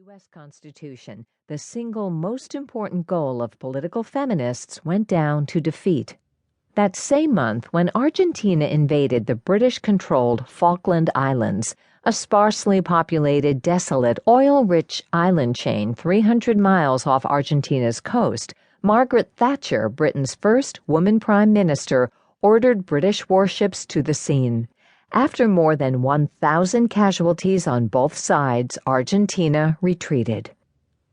U.S. Constitution, the single most important goal of political feminists went down to defeat. That same month, when Argentina invaded the British-controlled Falkland Islands, a sparsely populated, desolate, oil-rich island chain 300 miles off Argentina's coast, Margaret Thatcher, Britain's first woman prime minister, ordered British warships to the scene. After more than 1,000 casualties on both sides, Argentina retreated.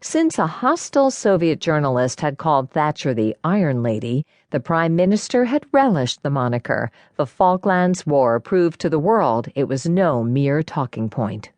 Since a hostile Soviet journalist had called Thatcher the Iron Lady, the Prime Minister had relished the moniker. The Falklands War proved to the world it was no mere talking point.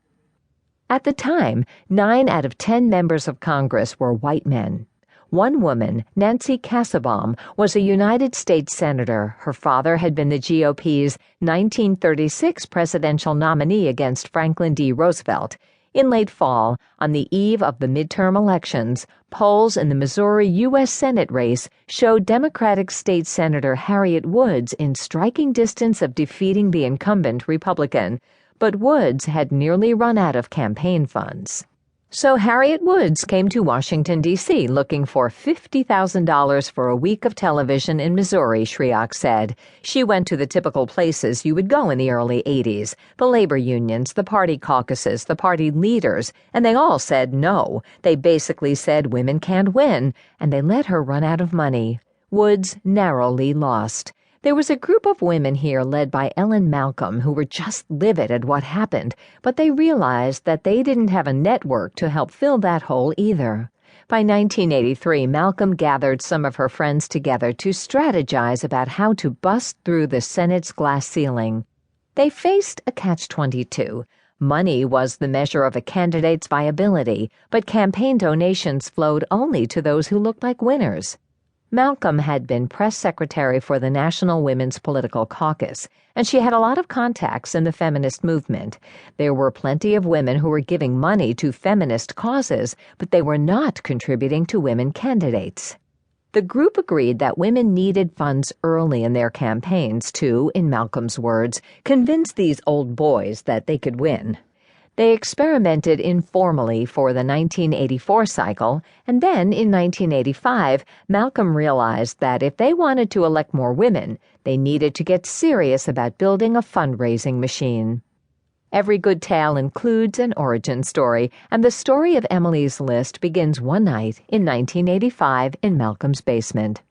At the time, 9 out of 10 members of Congress were white men. One woman, Nancy Kassebaum, was a United States Senator. Her father had been the GOP's 1936 presidential nominee against Franklin D. Roosevelt. In late fall, on the eve of the midterm elections, polls in the Missouri U.S. Senate race showed Democratic State Senator Harriet Woods in striking distance of defeating the incumbent Republican. But Woods had nearly run out of campaign funds. So Harriet Woods came to Washington, D.C., looking for $50,000 for a week of television in Missouri, Shryock said. She went to the typical places you would go in the early 80s, the labor unions, the party caucuses, the party leaders, and they all said no. They basically said women can't win, and they let her run out of money. Woods narrowly lost. There was a group of women here led by Ellen Malcolm who were just livid at what happened, but they realized that they didn't have a network to help fill that hole either. By 1983, Malcolm gathered some of her friends together to strategize about how to bust through the Senate's glass ceiling. They faced a catch-22. Money was the measure of a candidate's viability, but campaign donations flowed only to those who looked like winners. Malcolm had been press secretary for the National Women's Political Caucus, and she had a lot of contacts in the feminist movement. There were plenty of women who were giving money to feminist causes, but they were not contributing to women candidates. The group agreed that women needed funds early in their campaigns to, in Malcolm's words, convince these old boys that they could win. They experimented informally for the 1984 cycle, and then in 1985, Malcolm realized that if they wanted to elect more women, they needed to get serious about building a fundraising machine. Every good tale includes an origin story, and the story of Emily's List begins one night in 1985 in Malcolm's basement.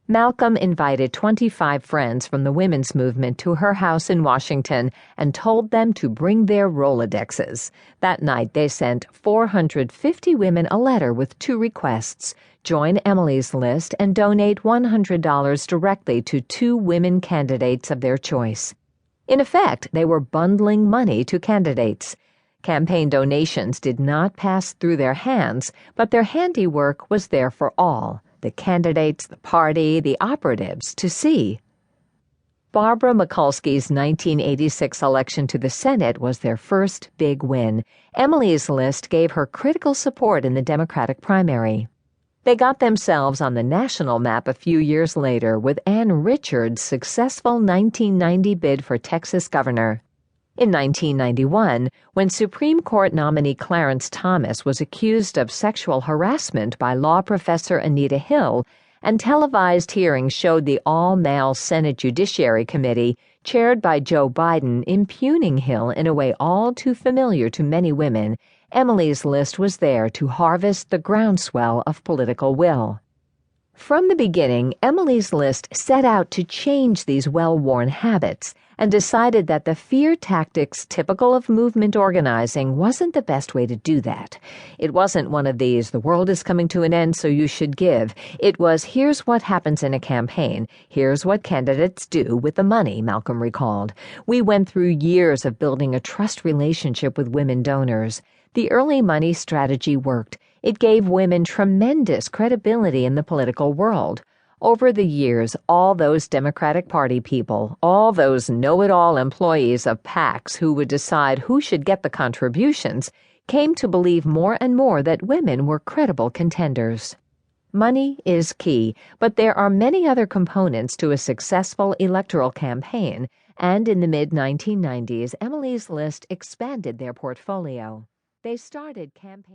Malcolm invited 25 friends from the women's movement to her house in Washington and told them to bring their Rolodexes. That night, they sent 450 women a letter with 2 requests: join Emily's List and donate $100 directly to 2 women candidates of their choice. In effect, they were bundling money to candidates. Campaign donations did not pass through their hands, but their handiwork was there for all. The candidates, the party, the operatives, to see. Barbara Mikulski's 1986 election to the Senate was their first big win. Emily's List gave her critical support in the Democratic primary. They got themselves on the national map a few years later with Ann Richards' successful 1990 bid for Texas governor. In 1991, when Supreme Court nominee Clarence Thomas was accused of sexual harassment by law professor Anita Hill, and televised hearings showed the all-male Senate Judiciary Committee, chaired by Joe Biden, impugning Hill in a way all too familiar to many women, Emily's List was there to harvest the groundswell of political will. From the beginning, Emily's List set out to change these well-worn habits and decided that the fear tactics typical of movement organizing wasn't the best way to do that. It wasn't one of these, the world is coming to an end so you should give. It was, here's what happens in a campaign. Here's what candidates do with the money, Malcolm recalled. We went through years of building a trust relationship with women donors. The early money strategy worked. It gave women tremendous credibility in the political world. Over the years, all those Democratic Party people, all those know-it-all employees of PACs who would decide who should get the contributions, came to believe more and more that women were credible contenders. Money is key, but there are many other components to a successful electoral campaign, and in the mid-1990s, Emily's List expanded their portfolio. They started campaigning